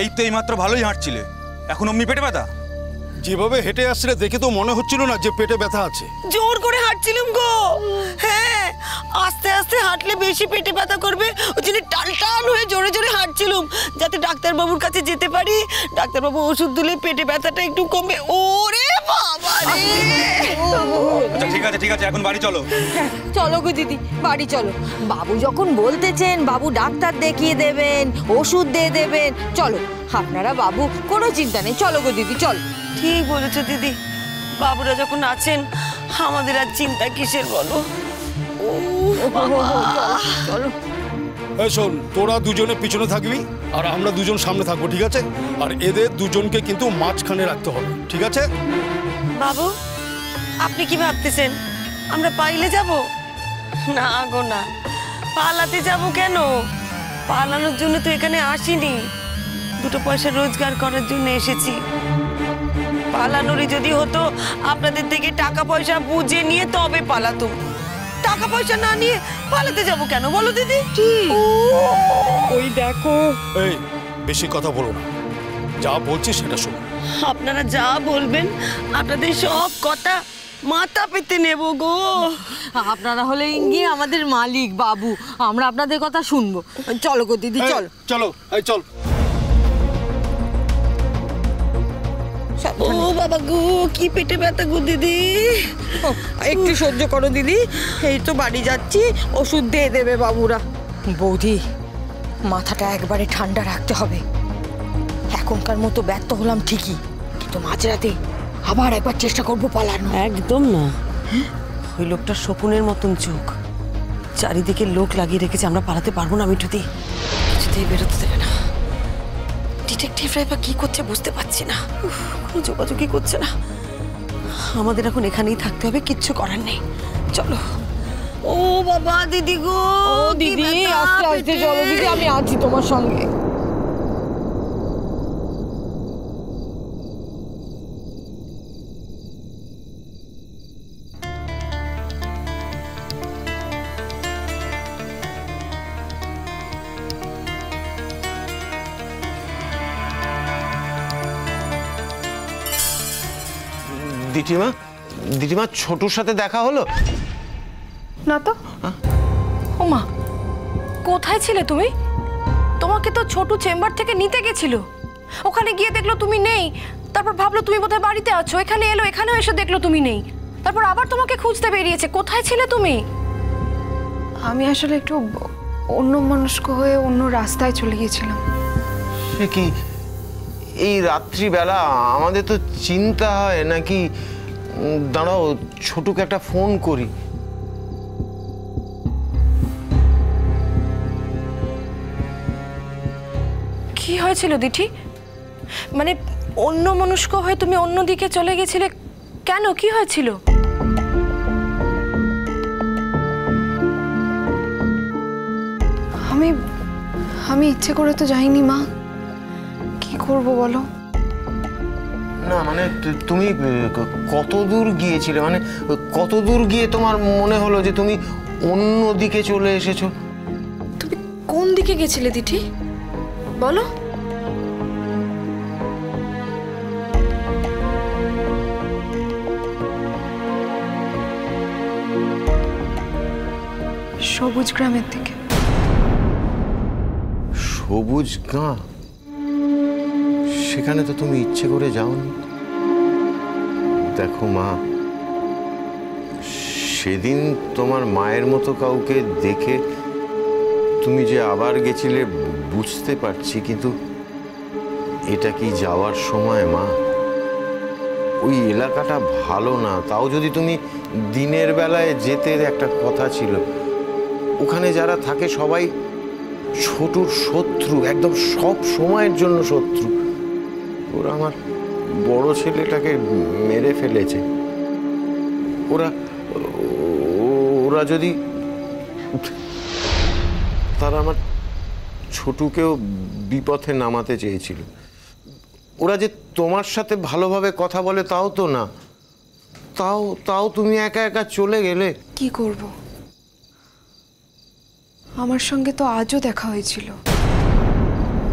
এই তো এইমাত্র ভালোই হাঁটছিলে, এখন অমনি পেটে ব্যথা? যেভাবে হেঁটে আসছিলে দেখে তো মনে হচ্ছিল না যে পেটে ব্যথা আছে। জোর করে হাঁটছিলাম গো। হ্যাঁ, আস্তে আস্তে হাঁটলে বেশি পেটে ব্যথা করবে, ওই জন্য টান টান হয়ে জোরে জোরে হাঁটছিলাম, যাতে ডাক্তারবাবুর কাছে যেতে পারি। ডাক্তারবাবু ওষুধ দিলে পেটে ব্যথাটা একটু কমবে। ওরে বাবা রে! আচ্ছা ঠিক আছে ঠিক আছে, এখন বাড়ি চলো। চলো গো দিদি, বাড়ি চলো। বাবু যখন বলতেছেন, বাবু ডাক্তার দেখিয়ে দেবেন, ওষুধ দিয়ে দেবেন, চলো আপনারা। বাবু কোনো চিন্তা নেই, চলো গো দিদি, চলো। ঠিক বলেছো দিদি, বাবুরা যখন আছেন আমাদের আর চিন্তা কিসের বলো। চলো। এই শোন, তোরা দুজনে পিছনে থাকবি আর আমরা দুজন সামনে থাকবো, ঠিক আছে? আর এদের দুজনকে কিন্তু মাঝখানে রাখতে হবে, ঠিক আছে? বাবু, আপনি কি ভাবতেছেন আমরা পাইলে যাব? না গো না, পালাতে যাব কেন? পালানোর জন্য তো এখানে আসিনি, দুটো পয়সা রোজগার করার জন্য এসেছি। পালানোরই যদি হতো আপনাদের থেকে টাকা পয়সা বুঝে নিয়ে তবে পালাতো। টাকা পয়সা না নিয়ে পালাতে যাব কেন বলো দিদি? ওই দেখো। এই বেশি কথা বলো না, যা বলছি সেটা শোনো। আপনারা যা বলবেন আপনাদের সব কথা মাথা পেতে নেব গো। আপনারা হলে ইঙ্গি আমাদের মালিক বাবু, আমরা আপনাদের কথা শুনবো। চলো গো দিদি, চলো চলো। এই চল। ও বাবা গো, কি পেটে ব্যথা গো দিদি। একটু সহ্য করো দিদি, এই তো বাড়ি যাচ্ছি, ওষুধ দিয়ে দেবে বাবুরা। বৌদি মাথাটা একবারে ঠান্ডা রাখতে হবে। এখনকার মতো ব্যর্থ হলাম ঠিকই, কিন্তু মাঝরাতে আবার একবার চেষ্টা করবো পালানো। একদম না, ওই লোকটা শকুনের মতন চোখ, চারিদিকে লোক লাগিয়ে রেখেছে, আমরা পালাতে পারবো না মিঠুদি, কিছুতেই বেরোতে দেবে না। ডিটেকটিভরা এবার কি করছে বুঝতে পারছি না, কোনো যোগাযোগই করছে না। আমাদের এখন এখানেই থাকতে হবে, কিচ্ছু করার নেই, চলো। ও বাবা দিদি গো, দিদি আস্তে আস্তে চলো দিদি, আমি আছি তোমার সঙ্গে। দিদিমা, দিদিমা ছোটুর সাথে দেখা হলো না তো। ওমা, কোথায় ছিলে তুমি? তোমাকে তো ছোট চেম্বার থেকে নিতে গেছিল, ওখানে গিয়ে দেখলো তুমি নেই, তারপর ভাবলো তুমি বোধহয় বাড়িতে আছো, এখানে এলো, এখানেও এসে দেখলো তুমি নেই, তারপর আবার তোমাকে খুঁজতে বেরিয়েছে। কোথায় ছিলে তুমি? আমি আসলে একটু অন্যমনস্ক হয়ে অন্য রাস্তায় চলে গিয়েছিলাম। সে কি এই রাত্রিবেলা? আমাদের তো চিন্তা হয় নাকি। দাঁড়াও, ছোটুকে একটা ফোন করি। কি হয়েছিল দিঠি? মানে অন্যমনস্ক হয়ে তুমি অন্যদিকে চলে গেছিলে কেন? কি হয়েছিল? আমি ইচ্ছে করে তো যাইনি মা, কি করব বলো? না মানে তুমি কত দূর গিয়েছিলে? মানে কত দূর গিয়ে তোমার মনে হলো যে তুমি অন্য দিকে চলে এসেছো? তুমি কোন দিকে গেছিলে দিঠি বলো? সবুজ গ্রামের দিকে। সবুজ গ্রাম? সেখানে তো তুমি ইচ্ছে করে যাওনি। দেখো মা, সেদিন তোমার মায়ের মতো কাউকে দেখে তুমি যে আবার গেছিলে বুঝতে পারছি, কিন্তু এটা কি যাওয়ার সময় মা? ওই এলাকাটা ভালো না, তাও যদি তুমি দিনের বেলায় যেতে একটা কথা ছিল। ওখানে যারা থাকে সবাই ছোটুর শত্রু, একদম সব সময়ের জন্য শত্রু। ওরা আমার বড় ছেলেটাকে মেরে ফেলেছে। ওরা যদি তারা আমার ছোটুকেও বিপথে নামাতে চেয়েছিল। ওরা যে তোমার সাথে ভালোভাবে কথা বলে তাও তো না, তাও তুমি একা একা চলে গেলে। কি করব? আমার সঙ্গে তো আজও দেখা হয়েছিল।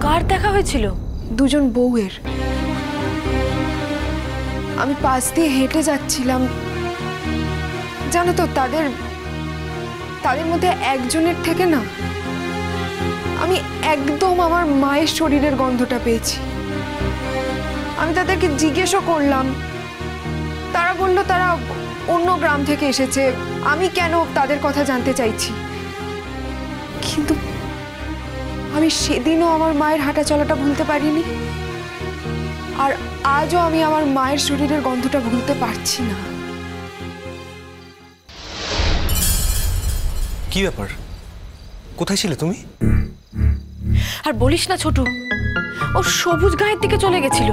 কার দেখা হয়েছিল? দুজন বউয়ের। আমি পাশ দিয়ে হেঁটে যাচ্ছিলাম, জানো তো তাদের মধ্যে একজনের থেকে না আমি একদম আমার মায়ের শরীরের গন্ধটা পেয়েছি। আমি তাদেরকে জিজ্ঞেসও করলাম, তারা বলল তারা অন্য গ্রাম থেকে এসেছে, আমি কেন তাদের কথা জানতে চাইছি। কিন্তু আমি সেদিনও আমার মায়ের হাঁটা চলাটা ভুলতে পারিনি, আর আজও আমি আমার মায়ের শরীরের গন্ধটা ভুলতে পারছি না। কি ব্যাপার, কোথায় ছিলে তুমি? আর বলিস না ছোটু, ও সবুজ গায়ের দিকে চলে গেছিল।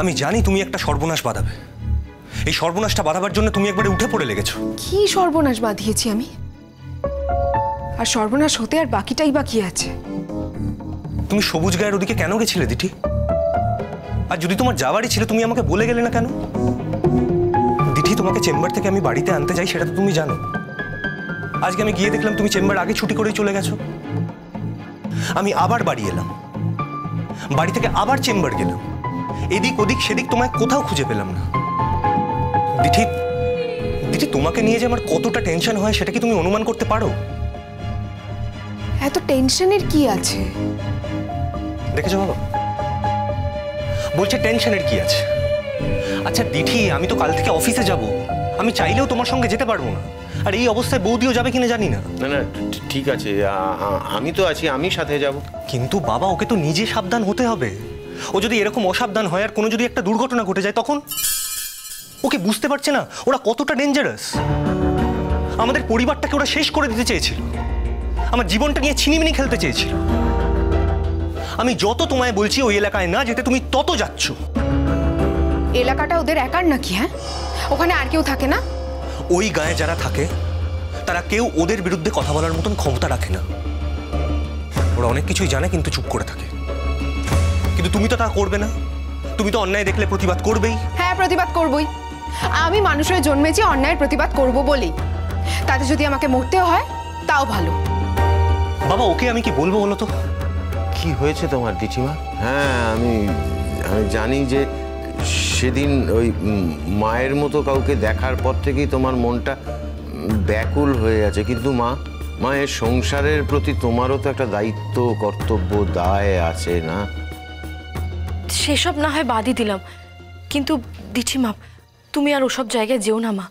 আমি জানি তুমি একটা সর্বনাশ বাঁধাবে। এই সর্বনাশটা বাঁধাবার জন্য তুমি একবারে উঠে পড়ে লেগেছো। কি সর্বনাশ বাঁধিয়েছি আমি? আর সর্বনাশ হতে আর বাকিটাই বাকি আছে। তুমি সবুজ গায়ের ওদিকে কেন গেছিলে দিঠি? আর যদি তোমার যাওয়ারই ছিল তুমি আমাকে বলে গেলে না কেন? দিঠি, তোমাকে চেম্বার থেকে আমি বাড়িতে আনতে যাই সেটা তো তুমি জানো। আজকে আমি গিয়ে দেখলাম তুমি চেম্বার আগে ছুটি করেই চলে গেছো। আমি আবার বাড়ি এলাম, বাড়ি থেকে আবার চেম্বার গেলাম, এদিক ওদিক সেদিক তোমায় কোথাও খুঁজে পেলাম না। দিঠি, তোমাকে নিয়ে যে আমার কতটা টেনশন হয় সেটা কি তুমি অনুমান করতে পারো? এত টেনশনের কি আছে? দেখেছো বাবা, বলছে টেনশনের কি আছে। আচ্ছা দিঠি, আমি তো কাল থেকে অফিসে যাব, আমি চাইলেও তোমার সঙ্গে যেতে পারবো না। আর এই অবস্থায় বৌদিও যাবে কিনা জানি না। না না, ঠিক আছে, আমি তো আছি, আমি সাথে যাব। কিন্তু বাবা, ওকে তো নিজে সাবধান হতে হবে। ও যদি এরকম অসাবধান হয় আর কোনো যদি একটা দুর্ঘটনা ঘটে যায় তখন? ওকে বুঝতে পারছে না ওরা কতটা ডেঞ্জারাস। আমাদের পরিবারটাকে ওরা শেষ করে দিতে চেয়েছিল, আমার জীবনটা নিয়ে ছিনিমিনি খেলতে চেয়েছিল। আমি যত তোমায় বলছি ওই এলাকায় না যেতে, তুমি তত যাচ্ছ। এলাকাটা ওদের একার নাকি? হ্যাঁ, ওখানে আর কেউ থাকে না? ওই গায়ে যারা থাকে তারা কেউ ওদের বিরুদ্ধে কথা বলার মতন ক্ষমতা রাখে না। ওরা অনেক কিছুই জানে কিন্তু চুপ করে থাকে। কিন্তু তুমি তো তা করবে না, তুমি তো অন্যায় দেখলে প্রতিবাদ করবেই। হ্যাঁ, প্রতিবাদ করবই। আমি মানুষ হয়ে জন্মেছি অন্যায়ের প্রতিবাদ করব বলেই। তাতে যদি আমাকে মরতেও হয় তাও ভালো। বাবা, ওকে আমি কি বলবো বলো তো? কি হয়েছে তোমার দিঠিমা? হ্যাঁ, আমি জানি যে সেদিন ওই মায়ের মতো কাউকে দেখার পর থেকেই তোমার মনটা ব্যাকুল হয়ে আছে। কিন্তু মায়ের সংসারের প্রতি তোমারও তো একটা দায়িত্ব, কর্তব্য, দায় আছে না? সেসব না হয় বাদই দিলাম, কিন্তু দিঠি মা, তুমি আর ওসব জায়গায় যেও না মা।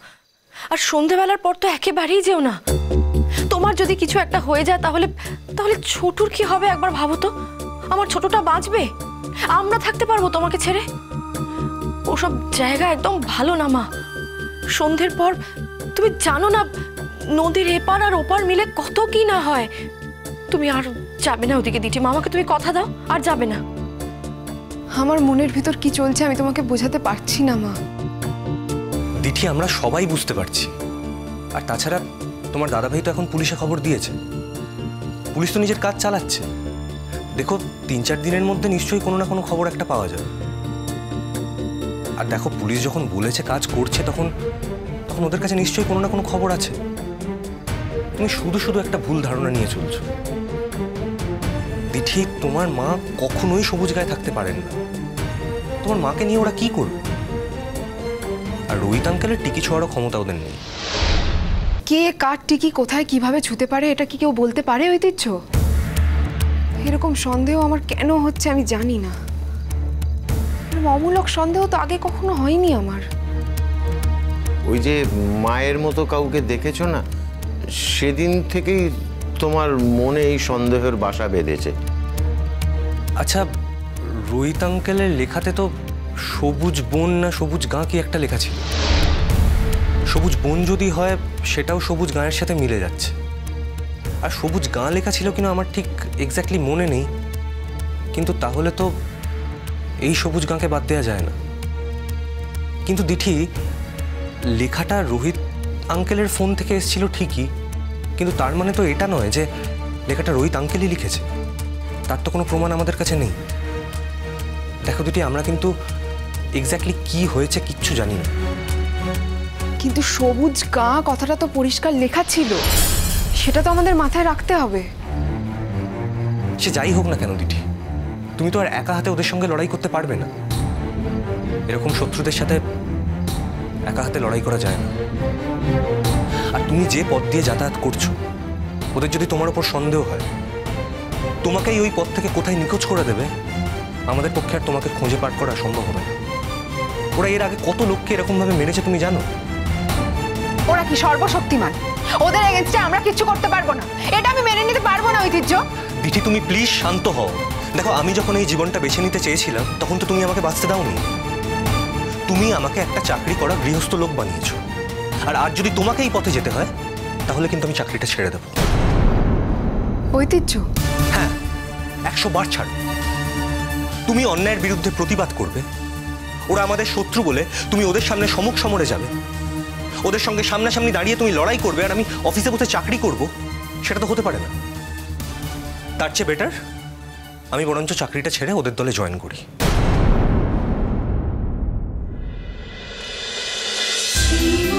আর সন্ধেবেলার পর তো একেবারেই যেও না। তোমার যদি কিছু একটা হয়ে যায় তাহলে ছোটুর কি হবে একবার ভাবো তো। আমার ছোটটা বাঁচবে? আমরা থাকতে পারবো তোমাকে ছেড়ে? ওসব জায়গা একদম ভালো না মা। সন্ধ্যের পর তুমি জানো না নদীর এপার আর ওপার মিলে কত কি না হয়। তুমি আর যাবে না ওদিকে দিঠি মা, আমাকে তুমি কথা দাও আর যাবে না। আমার মনের ভিতর কি চলছে আমি তোমাকে বোঝাতে পারছি না মা। দিঠি, আমরা সবাই বুঝতে পারছি। আর তাছাড়া তোমার দাদাভাই তো এখন পুলিশে খবর দিয়েছে, পুলিশ তো নিজের কাজ চালাচ্ছে। দেখো, 3-4 দিনের মধ্যে নিশ্চয়ই কোনো না কোনো খবর একটা পাওয়া যাবে। আর দেখো, পুলিশ যখন বলেছে কাজ করছে তখন ওদের কাছে নিশ্চয়ই কোনো না কোনো খবর আছে। তুমি শুধু একটা ভুল ধারণা নিয়ে চলছো। দিঠি, তোমার মা কখনোই সবুজ গায়ে থাকতে পারেন না। তোমার মাকে নিয়ে ওরা কি করবে? আর রোহিত আঙ্কেলের টিকি ছোঁয়ারও ক্ষমতা ওদের নেই। কে কার টিকি কোথায় কিভাবে ছুতে পারে এটা কি কেউ বলতে পারে ঐতিহ্য? এরকম সন্দেহ আমার কেন হচ্ছে আমি জানি না। অমূলক সন্দেহ তো আগে কখনো হয়নি আমার। ওই যে মায়ের মতো কাউকে দেখেছো না, সেদিন থেকেই তোমার মনে এই সন্দেহের বাসা বেঁধেছে। আচ্ছা, রোহিত আঙ্কেলের লেখাতে তো সবুজ বন না সবুজ গাঁ কি একটা লেখা ছিল। সবুজ বন যদি হয় সেটাও সবুজ গাঁয়ের সাথে মিলে যাচ্ছে। আর সবুজ গাঁ লেখা ছিল কিনা আমার ঠিক এক্স্যাক্টলি মনে নেই, কিন্তু তাহলে তো এই সবুজ গাঁকে বাদ দেওয়া যায় না। কিন্তু দিঠি, লেখাটা রোহিত আঙ্কেলের ফোন থেকে এসেছিল ঠিকই, কিন্তু তার মানে তো এটা নয় যে লেখাটা রোহিত আঙ্কেলই লিখেছে। তার তো কোনো প্রমাণ আমাদের কাছে নেই। দেখো দিঠি, আমরা কিন্তু এক্স্যাক্টলি কি হয়েছে কিচ্ছু জানি না। কিন্তু সবুজ গাঁ কথাটা তো পরিষ্কার লেখা ছিল, সেটা তো আমাদের মাথায় রাখতে হবে। সে যাই হোক না কেন দিঠি, তুমি তো আর একা হাতে ওদের সঙ্গে লড়াই করতে পারবে না। এরকম শত্রুদের সাথে একা হাতে লড়াই করা যায় না। আর তুমি যে পথ দিয়ে যাতায়াত করছো, ওদের যদি তোমার ওপর সন্দেহ হয়, তোমাকেই ওই পথ থেকে কোথায় নিখোঁজ করে দেবে, আমাদের পক্ষে আর তোমাকে খুঁজে পার করা সম্ভব হবে না। ওরা এর আগে কত লোককে এরকম ভাবে মেরেছে তুমি জানো? ওরা কি সর্বশক্তিমান? ওদের এগেনস্টে আমরা কিচ্ছু করতে পারবো না, এটা আমি মেনে নিতে পারবো না ঐতিহ্য। দিঠি, তুমি প্লিজ শান্ত হও। দেখো, আমি যখন এই জীবনটা বেছে নিতে চেয়েছিলাম তখন তো তুমি আমাকে বাঁচতে দাওনি। তুমি আমাকে একটা চাকরি করা গৃহস্থ লোক বানিয়েছো। আর আজ যদি তোমাকে এই পথে যেতে হয় তাহলে কিন্তু আমি চাকরিটা ছেড়ে দেবো। ঐতিহ্য, হ্যাঁ, 100 বার ছাড়ো। তুমি অন্যায়ের বিরুদ্ধে প্রতিবাদ করবে, ওরা আমাদের শত্রু বলে তুমি ওদের সামনে সম্মুখ সমরে যাবে, ওদের সঙ্গে সামনাসামনি দাঁড়িয়ে তুমি লড়াই করবে, আর আমি অফিসে বসে চাকরি করব, সেটা তো হতে পারে না। তার চেয়ে বেটার আমি বরঞ্চ চাকরিটা ছেড়ে ওদের দলে জয়েন করি। শ্রী